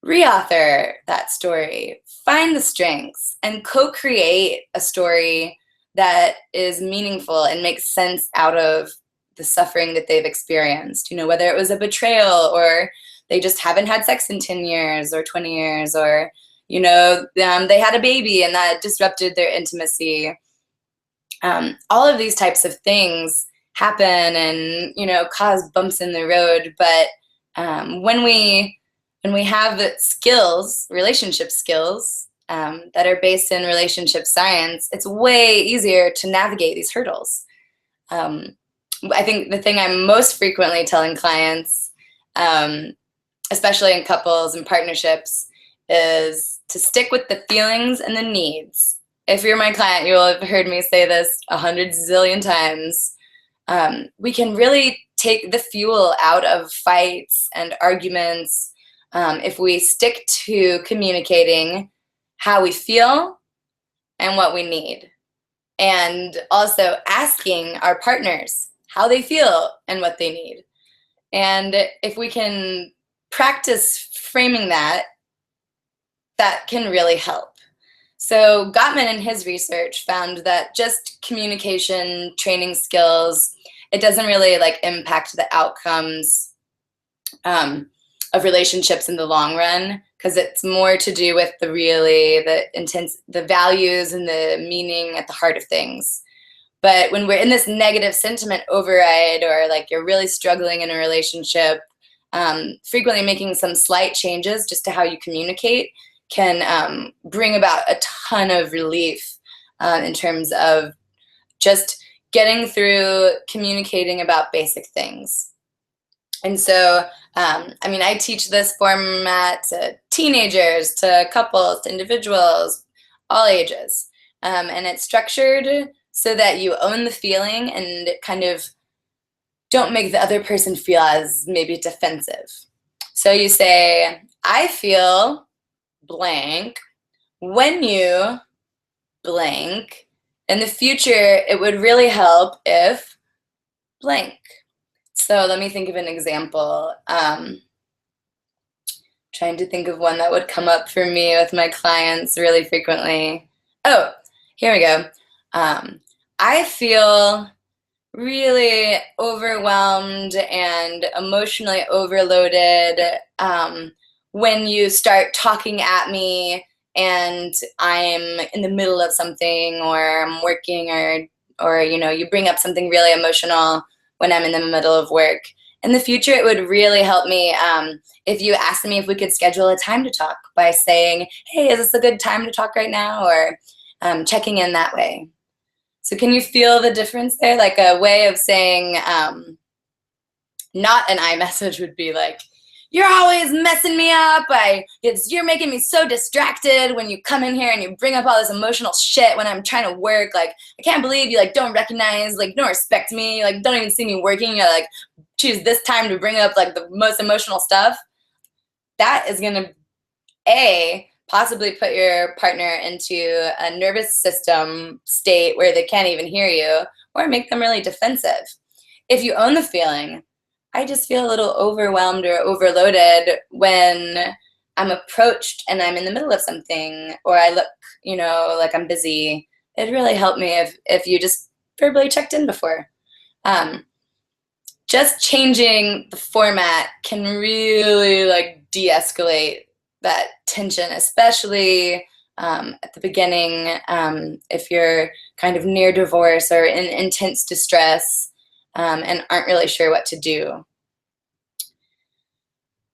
reauthor that story, find the strengths, and co-create a story that is meaningful and makes sense out of the suffering that they've experienced. Whether it was a betrayal, or they just haven't had sex in 10 years or 20 years, or, they had a baby and that disrupted their intimacy. All of these types of things happen and, cause bumps in the road. But when we have the skills, relationship skills, that are based in relationship science, it's way easier to navigate these hurdles. I think the thing I'm most frequently telling clients, especially in couples and partnerships, is to stick with the feelings and the needs. If you're my client, you will have heard me say this 100 zillion times. We can really take the fuel out of fights and arguments if we stick to communicating how we feel and what we need, and also asking our partners how they feel and what they need. And if we can practice framing that, that can really help. So Gottman in his research found that just communication training skills, it doesn't really impact the outcomes of relationships in the long run, because it's more to do with the values and the meaning at the heart of things. But when we're in this negative sentiment override, or you're really struggling in a relationship, frequently making some slight changes just to how you communicate can bring about a ton of relief in terms of just getting through communicating about basic things. And so, I teach this format to teenagers, to couples, to individuals, all ages. And it's structured so that you own the feeling and kind of don't make the other person feel as maybe defensive. So you say, I feel blank when you blank. In the future, it would really help if blank. So let me think of an example. Trying to think of one that would come up for me with my clients really frequently. Oh, here we go. I feel really overwhelmed and emotionally overloaded when you start talking at me and I'm in the middle of something, or I'm working, or you bring up something really emotional when I'm in the middle of work. In the future, it would really help me if you asked me if we could schedule a time to talk by saying, hey, is this a good time to talk right now? Or checking in that way. So can you feel the difference there? Like a way of saying, not an I message would be like, you're always messing me up. You're making me so distracted when you come in here and you bring up all this emotional shit when I'm trying to work. I can't believe you don't recognize, don't respect me, don't even see me working. You choose this time to bring up the most emotional stuff. That is gonna possibly put your partner into a nervous system state where they can't even hear you, or make them really defensive. If you own the feeling, I just feel a little overwhelmed or overloaded when I'm approached and I'm in the middle of something, or I look, like I'm busy. It'd really help me if you just verbally checked in before. Just changing the format can really like de-escalate that tension, especially at the beginning, if you're kind of near divorce or in intense distress and aren't really sure what to do.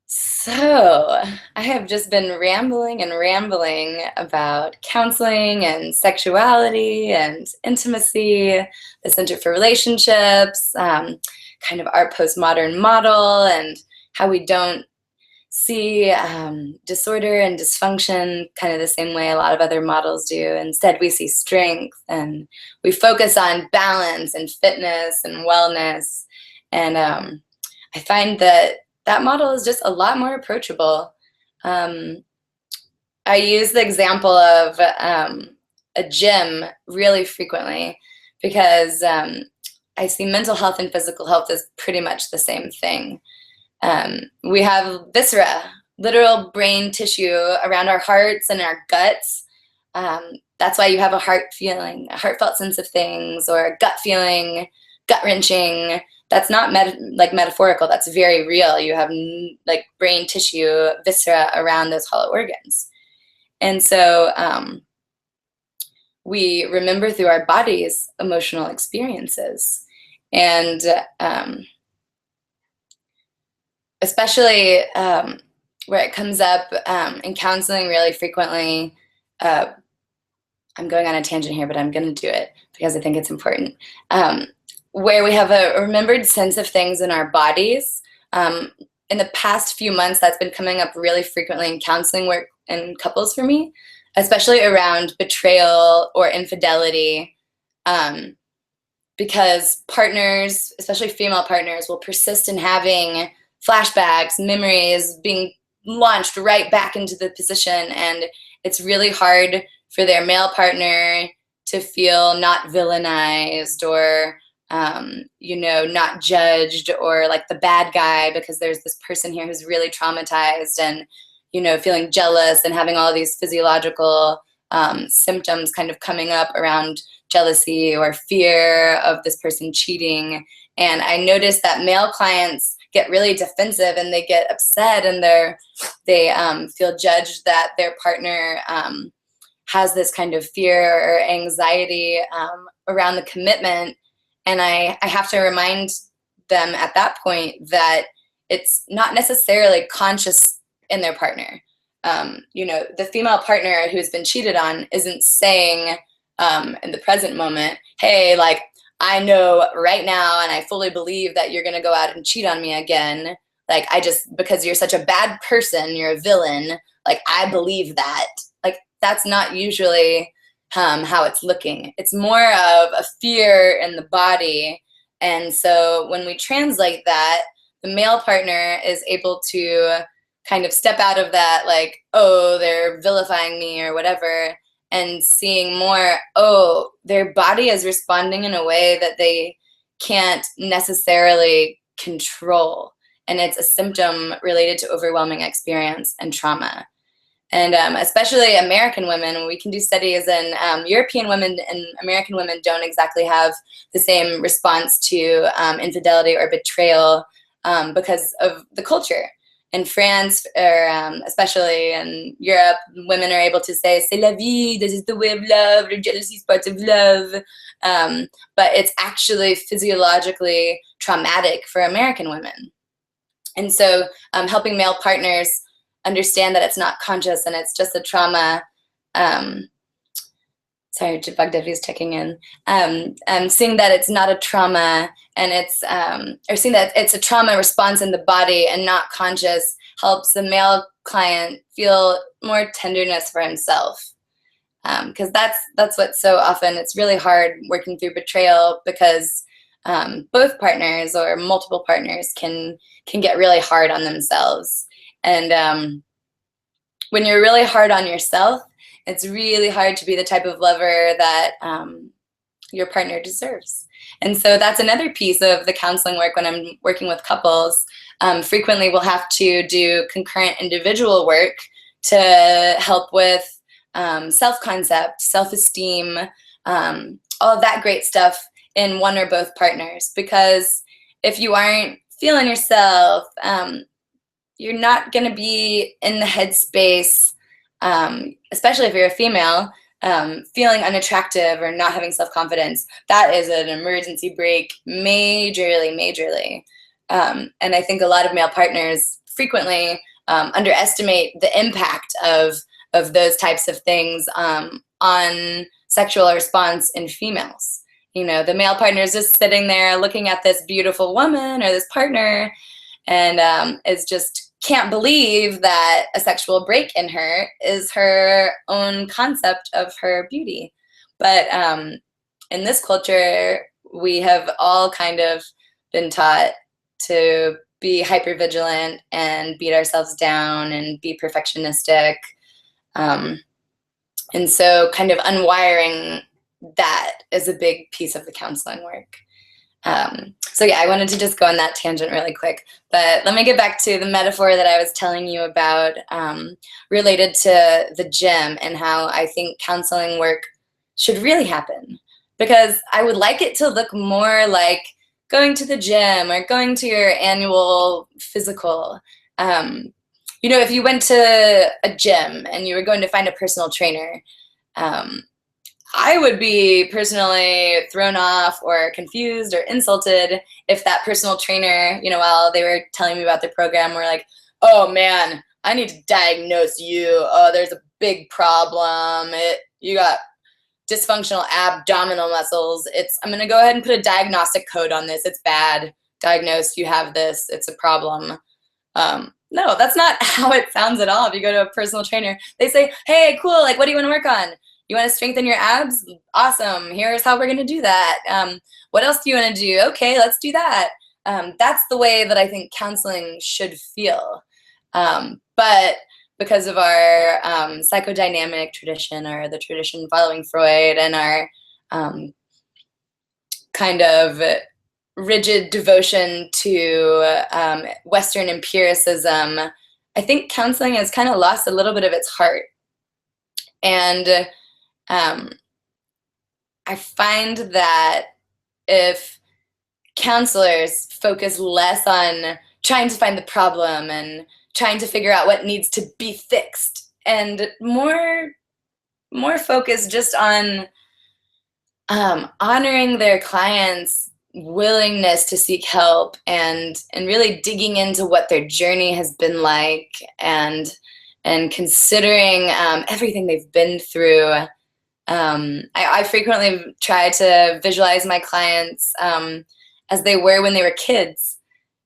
So I have just been rambling and rambling about counseling and sexuality and intimacy, the Center for Relationships, kind of our postmodern model, and how we don't see disorder and dysfunction kind of the same way a lot of other models do. Instead, we see strength, and we focus on balance and fitness and wellness. And I find that that model is just a lot more approachable. I use the example of a gym really frequently because I see mental health and physical health as pretty much the same thing. We have viscera, literal brain tissue around our hearts and our guts. That's why you have a heart feeling, a heartfelt sense of things, or a gut feeling, gut wrenching. That's not metaphorical. That's very real. You have like brain tissue, viscera around those hollow organs. And so we remember through our bodies emotional experiences. And especially where it comes up in counseling really frequently, I'm going on a tangent here, but I'm going to do it because I think it's important. Where we have a remembered sense of things in our bodies. In the past few months, that's been coming up really frequently in counseling work and couples for me, especially around betrayal or infidelity, because partners, especially female partners, will persist in having flashbacks, memories being launched right back into the position, and it's really hard for their male partner to feel not villainized or not judged or like the bad guy, because there's this person here who's really traumatized and, feeling jealous and having all these physiological symptoms kind of coming up around jealousy or fear of this person cheating. And I noticed that male clients get really defensive and they get upset and they feel judged that their partner has this kind of fear or anxiety around the commitment. And I have to remind them at that point that it's not necessarily conscious in their partner. The female partner who's been cheated on isn't saying in the present moment, hey, like, I know right now and I fully believe that you're going to go out and cheat on me again. Like, because you're such a bad person, you're a villain. Like, I believe that. Like, that's not usually how it's looking. It's more of a fear in the body. And so when we translate that, the male partner is able to kind of step out of that, like, oh, they're vilifying me or whatever, and seeing more, oh, their body is responding in a way that they can't necessarily control. And it's a symptom related to overwhelming experience and trauma. And especially American women, we can do studies, and European women and American women don't exactly have the same response to infidelity or betrayal because of the culture. In France, or especially in Europe, women are able to say, c'est la vie, this is the way of love, jealousy is part of love. But it's actually physiologically traumatic for American women. And so helping male partners understand that it's not conscious and it's just a trauma. Sorry, Vagdevi is checking in. Seeing that it's not a trauma and it's, or seeing that it's a trauma response in the body and not conscious helps the male client feel more tenderness for himself. Because that's what so often, it's really hard working through betrayal because both partners or multiple partners can get really hard on themselves. And when you're really hard on yourself, it's really hard to be the type of lover that your partner deserves. And so that's another piece of the counseling work when I'm working with couples. Frequently we'll have to do concurrent individual work to help with self-concept, self-esteem, all of that great stuff in one or both partners, because if you aren't feeling yourself, you're not going to be in the headspace, especially if you're a female, feeling unattractive or not having self-confidence. That is an emergency brake, majorly. And I think a lot of male partners frequently underestimate the impact of those types of things on sexual response in females. You know, the male partner is just sitting there looking at this beautiful woman or this partner, and is just can't believe that a sexual break in her is her own concept of her beauty. But in this culture, we have all kind of been taught to be hypervigilant and beat ourselves down and be perfectionistic. And so kind of unwiring that is a big piece of the counseling work. So yeah, I wanted to just go on that tangent really quick, but let me get back to the metaphor that I was telling you about, related to the gym and how I think counseling work should really happen, because I would like it to look more like going to the gym or going to your annual physical. You know, if you went to a gym and you were going to find a personal trainer, I would be personally thrown off or confused or insulted if that personal trainer, you know, while they were telling me about their program, were like, oh man, I need to diagnose you. Oh, there's a big problem. You got dysfunctional abdominal muscles. I'm going to go ahead and put a diagnostic code on this. It's bad. Diagnosed, you have this. It's a problem. No, that's not how it sounds at all. If you go to a personal trainer, they say, hey, cool, like, what do you want to work on? You want to strengthen your abs? Awesome. Here's how we're going to do that. What else do you want to do? Okay, let's do that. That's the way that I think counseling should feel. But because of our psychodynamic tradition, or the tradition following Freud, and our kind of rigid devotion to Western empiricism, I think counseling has kind of lost a little bit of its heart. And I find that if counselors focus less on trying to find the problem and trying to figure out what needs to be fixed, and more focus just on honoring their clients' willingness to seek help, and really digging into what their journey has been like, and considering everything they've been through. I frequently try to visualize my clients as they were when they were kids,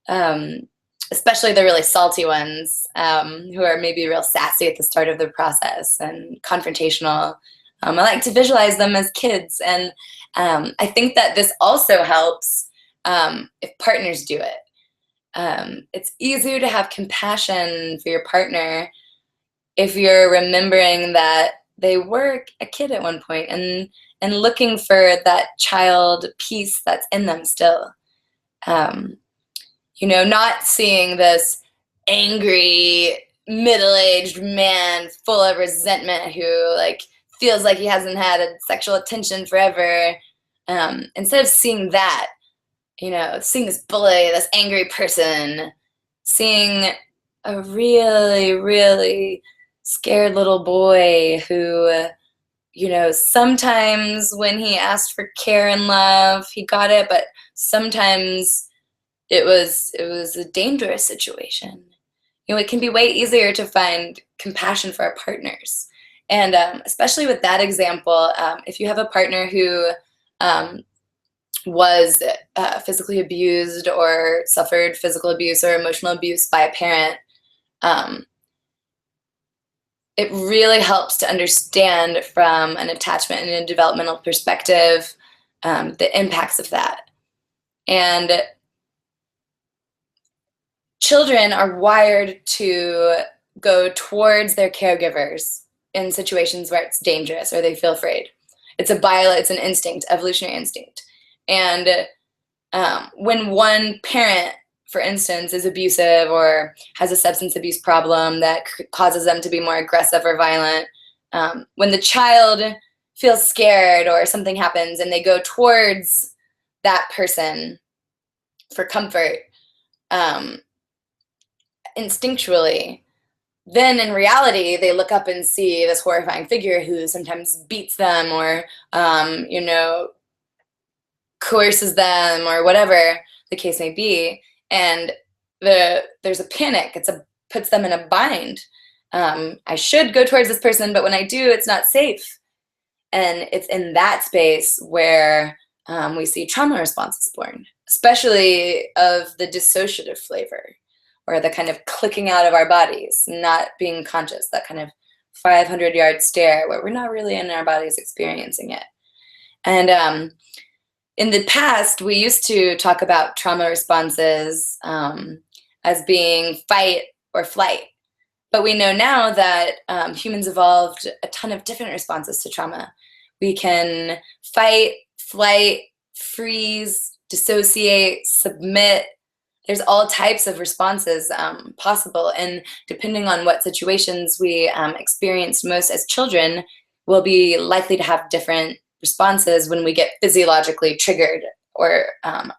especially the really salty ones, who are maybe real sassy at the start of the process and confrontational. I like to visualize them as kids, and I think that this also helps if partners do it. It's easier to have compassion for your partner if you're remembering that they were a kid at one point, and looking for that child piece that's in them still. You know, not seeing this angry, middle-aged man full of resentment who like feels like he hasn't had a sexual attention forever. Instead of seeing that, you know, seeing this bully, this angry person, seeing a really, really scared little boy who, you know, sometimes when he asked for care and love, he got it, but sometimes it was a dangerous situation. You know, it can be way easier to find compassion for our partners. And especially with that example, if you have a partner who was physically abused or suffered physical abuse or emotional abuse by a parent, it really helps to understand from an attachment and a developmental perspective the impacts of that. And children are wired to go towards their caregivers in situations where it's dangerous or they feel afraid. It's an instinct, evolutionary instinct. And when one parent, for instance, is abusive or has a substance abuse problem that causes them to be more aggressive or violent, when the child feels scared or something happens and they go towards that person for comfort instinctually, then in reality, they look up and see this horrifying figure who sometimes beats them or, coerces them or whatever the case may be. And there's a panic. Puts them in a bind. I should go towards this person, but when I do, it's not safe. And it's in that space where we see trauma responses born, especially of the dissociative flavor, or the kind of clicking out of our bodies, not being conscious, that kind of 500-yard stare where we're not really in our bodies experiencing it. And in the past, we used to talk about trauma responses as being fight or flight. But we know now that humans evolved a ton of different responses to trauma. We can fight, flight, freeze, dissociate, submit. There's all types of responses possible. And depending on what situations we experienced most as children, we'll be likely to have different responses when we get physiologically triggered or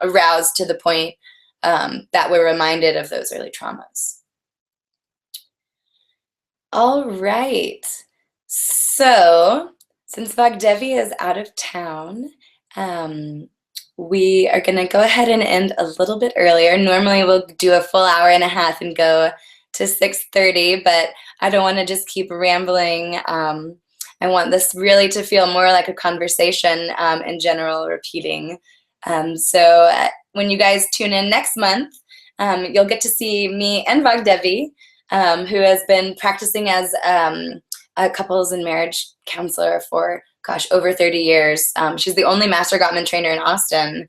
aroused to the point that we're reminded of those early traumas. All right, so since Vagdevi is out of town, we are going to go ahead and end a little bit earlier. Normally we'll do a full hour and a half and go to 6:30, but I don't want to just keep rambling. I want this really to feel more like a conversation in general, repeating. So when you guys tune in next month, you'll get to see me and Vagdevi, who has been practicing as a couples and marriage counselor for, gosh, over 30 years. She's the only Master Gottman Trainer in Austin.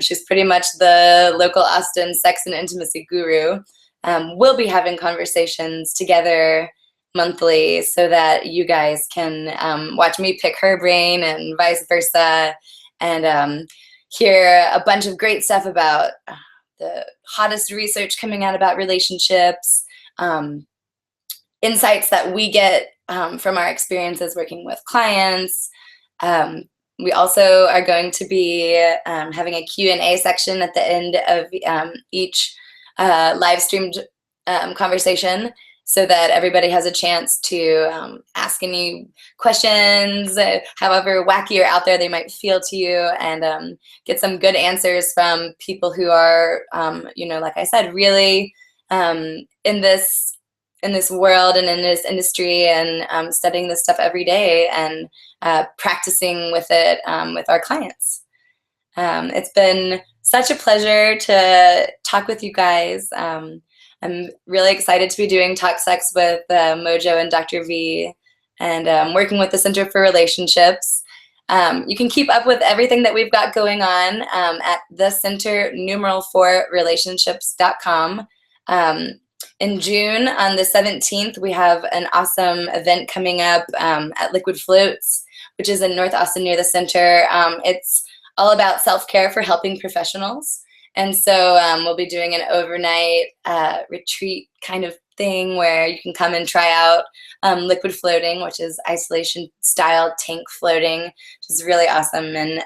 She's pretty much the local Austin sex and intimacy guru. We'll be having conversations together monthly so that you guys can watch me pick her brain and vice versa, and hear a bunch of great stuff about the hottest research coming out about relationships, insights that we get from our experiences working with clients. We also are going to be having a Q&A section at the end of each live streamed conversation, so that everybody has a chance to ask any questions, however wacky or out there they might feel to you, and get some good answers from people who are, like I said, really in this world and in this industry, and studying this stuff every day and practicing with it with our clients. It's been such a pleasure to talk with you guys. I'm really excited to be doing Talk Sex with Mojo and Dr. V, and working with the Center for Relationships. You can keep up with everything that we've got going on at the Center #4 relationships.com. In June, on the 17th, we have an awesome event coming up at Liquid Floats, which is in North Austin near the center. It's all about self-care for helping professionals. And so we'll be doing an overnight retreat kind of thing where you can come and try out liquid floating, which is isolation-style tank floating, which is really awesome, and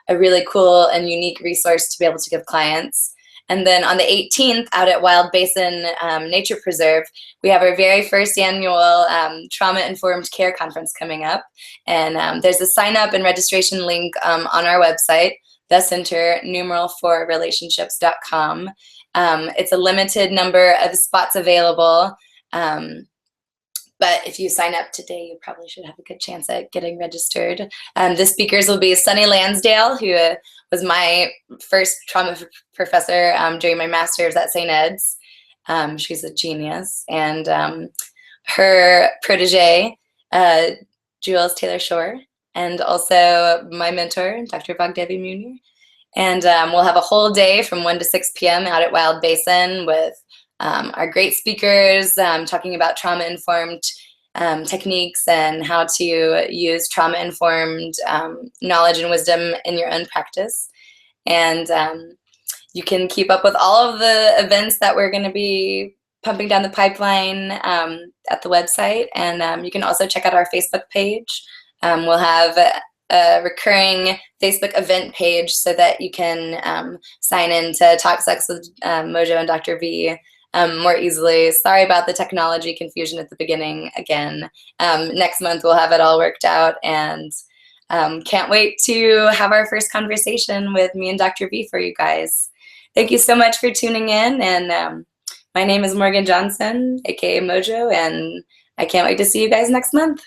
a really cool and unique resource to be able to give clients. And then on the 18th, out at Wild Basin Nature Preserve, we have our very first annual Trauma-Informed Care Conference coming up. And there's a sign-up and registration link on our website, the Center #4 relationships.com. It's a limited number of spots available. But if you sign up today, you probably should have a good chance at getting registered. The speakers will be Sunny Lansdale, who was my first trauma professor during my master's at St. Ed's. She's a genius. And her protege, Jules Taylor Shore, and also my mentor, Dr. Vagdevi Meunier. And we'll have a whole day from 1 to 6 p.m. out at Wild Basin with our great speakers talking about trauma-informed techniques and how to use trauma-informed knowledge and wisdom in your own practice. And you can keep up with all of the events that we're going to be pumping down the pipeline at the website. And you can also check out our Facebook page. We'll have a recurring Facebook event page so that you can sign in to Talk Sex with Mojo and Dr. V more easily. Sorry about the technology confusion at the beginning again. Next month we'll have it all worked out, and can't wait to have our first conversation with me and Dr. V for you guys. Thank you so much for tuning in, and my name is Morgan Johnson, aka Mojo, and I can't wait to see you guys next month.